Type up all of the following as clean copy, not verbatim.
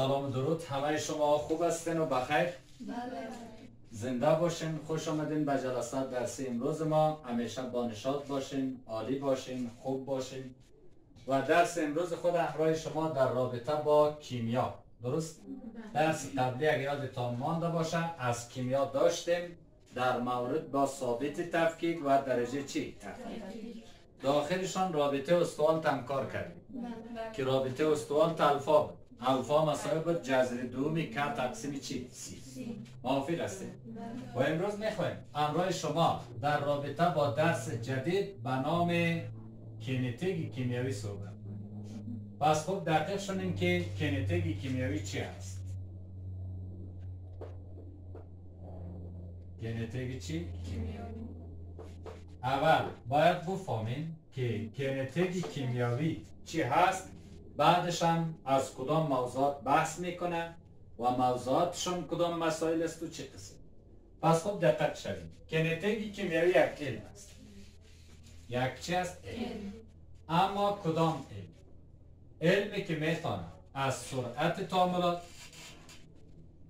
سلام و درود، همه شما خوب هستین و بخیر؟ زنده باشین. خوش آمدین به جلسات درسی امروز ما. همیشه با نشاط باشین، عالی باشین، خوب باشین. و درس امروز خود همراه شما در رابطه با کیمیا. درست؟ درس قبلی اگر یادتان مانده باشه از کیمیا داشتیم در مورد با ثابت تفکیک و درجه چی؟ تفکیک. داخلشان رابطه استوال هم کار کردیم که رابطه استوال الفا بود. الفا مساوی بود جذر دومی که تقسیم چی؟ سی. موافق هستیم؟ و امروز میخوایم همراه شما در رابطه با درس جدید به نام کینتیک کیمیایی صحبت کنیم. پس خوب دقیق شدیم که کینتیک کیمیایی چی است؟ کینتیک چی؟ کیمیایی. اول باید بفهمیم که کینتیک کیمیایی چی هست، بعدش هم از کدام موضوعات بحث میکنه و موضوعاتشون کدام مسائل است و چه قسم. پس خب دقت شوید. کینتیک کیمیایی یک علم است. یک چی است؟ علم. اما کدام علم؟ علمی که میتونه از سرعت تعاملات،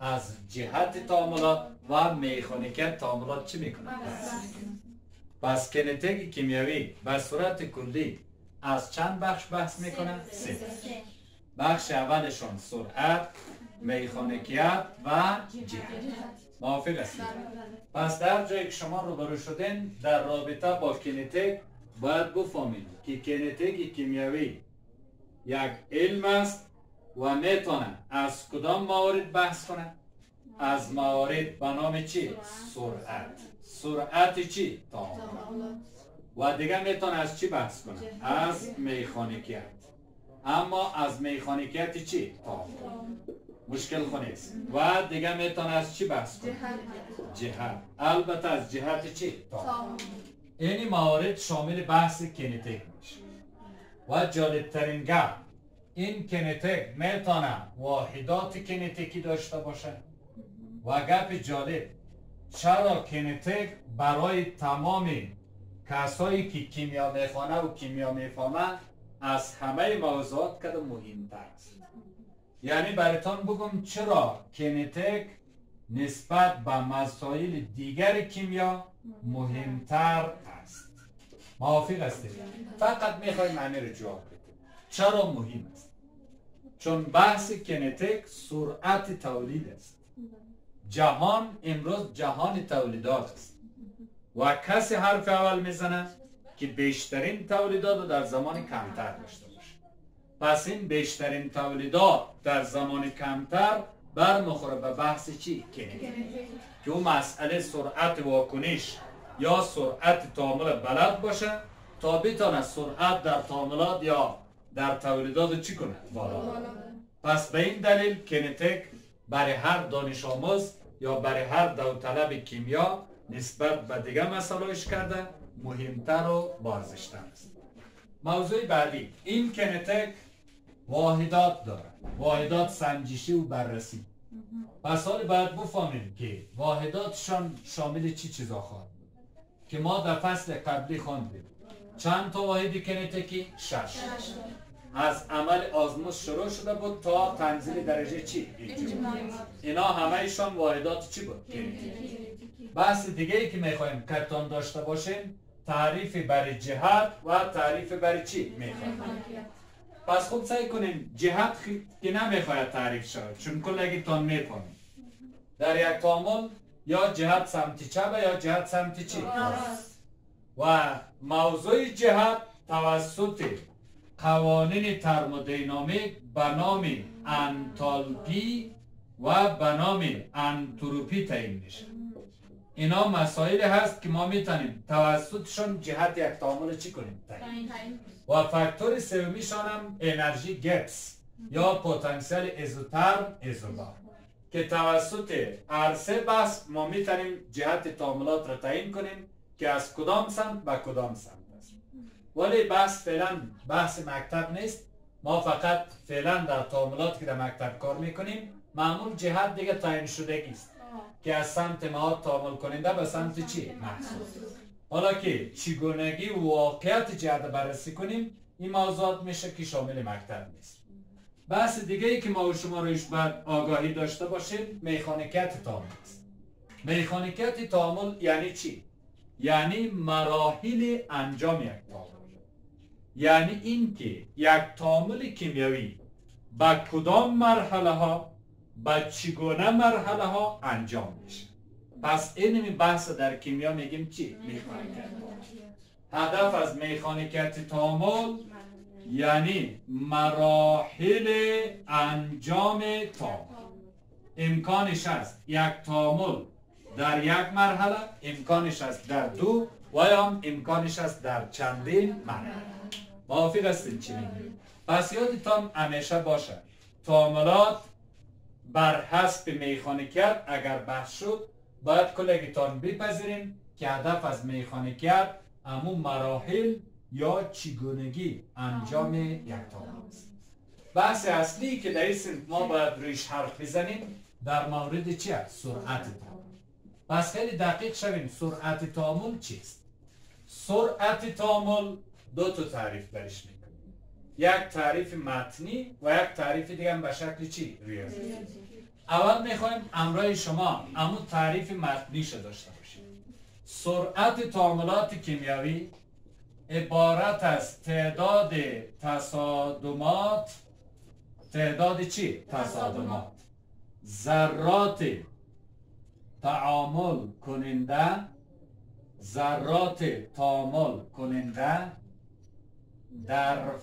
از جهت تعاملات و مکانیک تعاملات چی میکنه؟ پس کینتیک کیمیایی به صورت کلی از چند بخش بحث میکنه؟ سه. بخش اولشون سرعت، مکانیکیت و جهت. موافق هستید؟ پس در جایی که شما روبرو شدین در رابطه با کینتیک باید بفهمید که کینتیک کیمیایی یک علم است و میتونه از کدام موارد بحث کنه؟ از موارد به نام چی؟ سرعت. سرعت چی؟ تعاملات. و دیگه میتونه از چی بحث کنه؟ از مکانیکیت. اما از مکانیکیت چی؟ تعامل. مشکل خونیست. و دیگه میتونه از چی بحث کنه؟ جهت. البته از جهت چی؟ تعامل. این موارد شامل بحث کینتیک میشه. و جالبترین گپ این کینتیک میتونه واحدات کینتیکی داشته باشه. و گپ جالب چرا کینتیک برای تمام کسایی که کیمیا میخوانه و کیمیا میفهمه از همه موضوعات کده مهمتر است. یعنی براتون بگم چرا کینتیک نسبت به مسائل دیگر کیمیا مهمتر است. موافق هستید؟ فقط میخوایم معنی رو جواب بدیم. چرا مهم است؟ چون بحث کینتیک سرعت تولید است. جهان امروز جهان تولیدات است و کسی حرف اول میزنه که بیشترین تولیدات رو در زمان کمتر داشته باشه. پس این بیشترین تولیدات در زمان کمتر برمیخوره به بحث چی؟ کینتیک. که اون مسئله سرعت واکنش یا سرعت تعامل بلد باشه تا بتونه سرعت در تعاملات یا در تولیدات چی کنه؟ بالا. پس به این دلیل کینتیک برای هر دانش آموز یا برای هر داوطلب کیمیا نسبت به دیگه مسائلش کرده مهمتر و بارزشتر است. موضوع بعدی این کینتیک واحدات داره، واحدات سنجشی و بررسی. پس حال باید بفهمیم که واحداتشان شامل چی چیزا خواهد بود که ما در فصل قبلی خواندیم. چند تا واحد کینتیکی؟ 6. از عمل آزموز شروع شده بود تا تنزیل درجه چی؟ اینا همه ایشان واحدات چی بود؟ کینتیکی. بحث دیگه ای که میخوایم کتان داشته باشیم تعریف برای جهت و تعریف برای چی؟ مکانیکیت. پس خود سعی کنیم جهت که نمیخواید تعریف شود چون کلگی تان میفهمیم. در یک تعامل یا جهت سمت چپ یا جهت سمت چی؟ و موضوع جهت توسط قوانین ترمودینامیک به نام انتالپی و به نام انتروپی تعیین میشه. اینا مسائل هست که ما میتونیم توسطشون جهت یک تعامل چی کنیم؟ تعیین. و فاکتور سومیشان هم انرژی گیبس یا پتانسیل ایزوترم ایزوبار که توسط هر سه بحث ما میتونیم جهت تعاملات را تعیین کنیم که از کدام سمت به کدام سمت است. ولی بحث فعلا بحث مکتب نیست. ما فقط فعلا در تعاملات که در مکتب کار میکنیم معمول جهت دیگه تعیین شدگی است که از سمت مواد تعامل کننده به سمت چی؟ محصول. حالا که چگونگی و واقعیت جهت بررسی کنیم این موضوعات میشه که شامل مکتب نیست. بحث دیگه ای که ما و شما روش باید آگاهی داشته باشیم مکانیکیت تعامل است. مکانیکیت تعامل یعنی چی؟ یعنی مراحل انجام یک تعامل. یعنی این که یک تعامل کیمیایی با کدام مرحله ها با چگونه مرحله ها انجام میشه. پس این بحث در کیمیا میگیم چی؟ مکانیکیت. هدف از مکانیکیت تعامل یعنی مراحل انجام تعامل. امکانش است یک تعامل در یک مرحله، امکانش است در دو و یا امکانش است در چندین مرحله. موافق هستید چی میگیم؟ پس یادتان همیشه باشه تعاملات بر حسب مکانیکیت اگر بحث شد باید کلگیتان بپذیریم که هدف از مکانیکیت همون مراحل یا چگونگی انجام یک تعامل است. بحث اصلی که در این صنف ما باید رویش حرف بزنیم در مورد چی است؟ سرعت تعامل. پس خیلی دقیق شویم سرعت تعامل چیست؟ سرعت تعامل دو تا تعریف برش میکنیم. یک تعریف متنی و یک تعریف دیگه هم به شکل چی؟ ریاضی. اول میخوایم همراه شما همون تعریف متنیش داشته باشیم. سرعت تعاملات کیمیایی عبارت از تعداد تصادمات، تعداد چی؟ تصادمات ذرات تعامل کننده، ذرات تعامل کننده در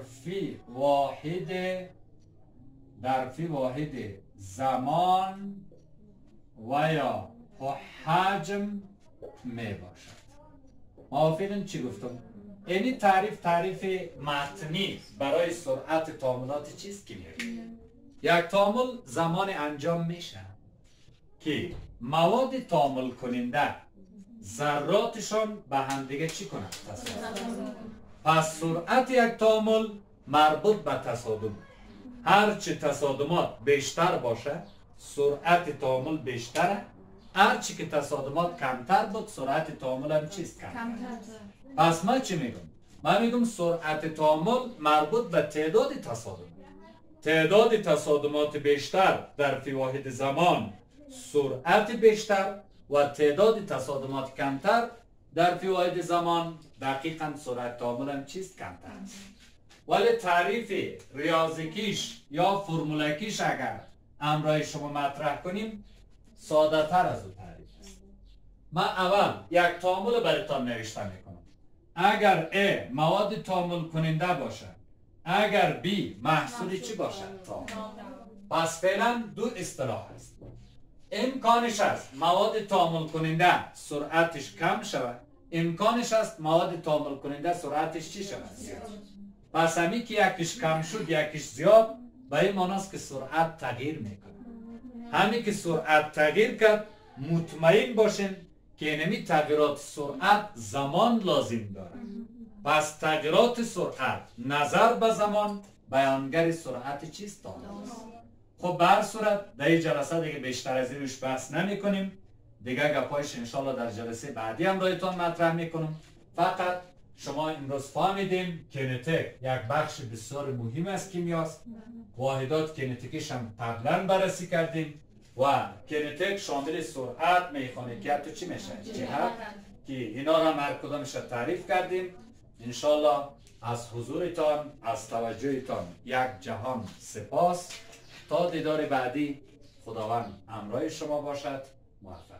فی واحد زمان و یا حجم می باشد. موافقین چی گفتم؟ اینی تعریف متنی برای سرعت تعاملات چیست کیمیایی. یک تعامل زمان انجام میشه که مواد تعامل کننده ذراتشان به هم دیگه چی کنند؟ تصادم. پس سرعت یک تعامل مربوط به تصادم. هرچی تصادمات بیشتر باشه سرعت تعامل بیشتره، هرچی که تصادمات کمتر بود سرعت تعامل هم چیست؟ کمتر. پس من چی میگم؟ من میگم سرعت تعامل مربوط به تعداد تصادم. تعداد تصادمات بیشتر در فی واحد زمان سرعت بیشتر و تعداد تصادمات کمتر در فی واحد زمان دقیقاً سرعت تعامل هم چیست؟ کمتر است. ولی تعریف ریاضیکیش یا فرمولکیش اگر همراه شما مطرح کنیم ساده تر از اون تعریف است. من اول یک تعامل براتون نوشته میکنم. اگر A مواد تعامل کننده باشد، اگر B محصول چی باشد؟ تعامل. پس فعلا دو اصطلاح است. امکانش است مواد تعامل کننده سرعتش کم شود، امکانش است مواد تعامل کننده سرعتش چی شود؟ زیاد. پس همی که یکیش کم شد یکیش زیاد به این معنی است که سرعت تغییر میکنه. همی که سرعت تغییر کرد مطمئن باشین که اینمی تغییرات سرعت زمان لازم داره. پس تغییرات سرعت نظر به زمان بیانگر سرعت چیست؟ خب به هر صورت در این جلسه دیگه بیشتر از اینش بحث نمی کنیم. دیگه گپایش انشالله در جلسه بعدی هم رایتان مطرح میکنم. فقط شما امروز فهمیدیم کینتیک یک بخش بسیار مهم از کیمیاست. واحدات کینتیکیش هم قبلا بررسی کردیم و کینتیک شامل سرعت، مکانیکیت و چی میشه؟ جهت که اینا را هر کدامش تعریف کردیم. انشالله از حضورتان، از توجهتان یک جهان سپاس. تا دیدار بعدی خداوند همراه شما باشد. موفق.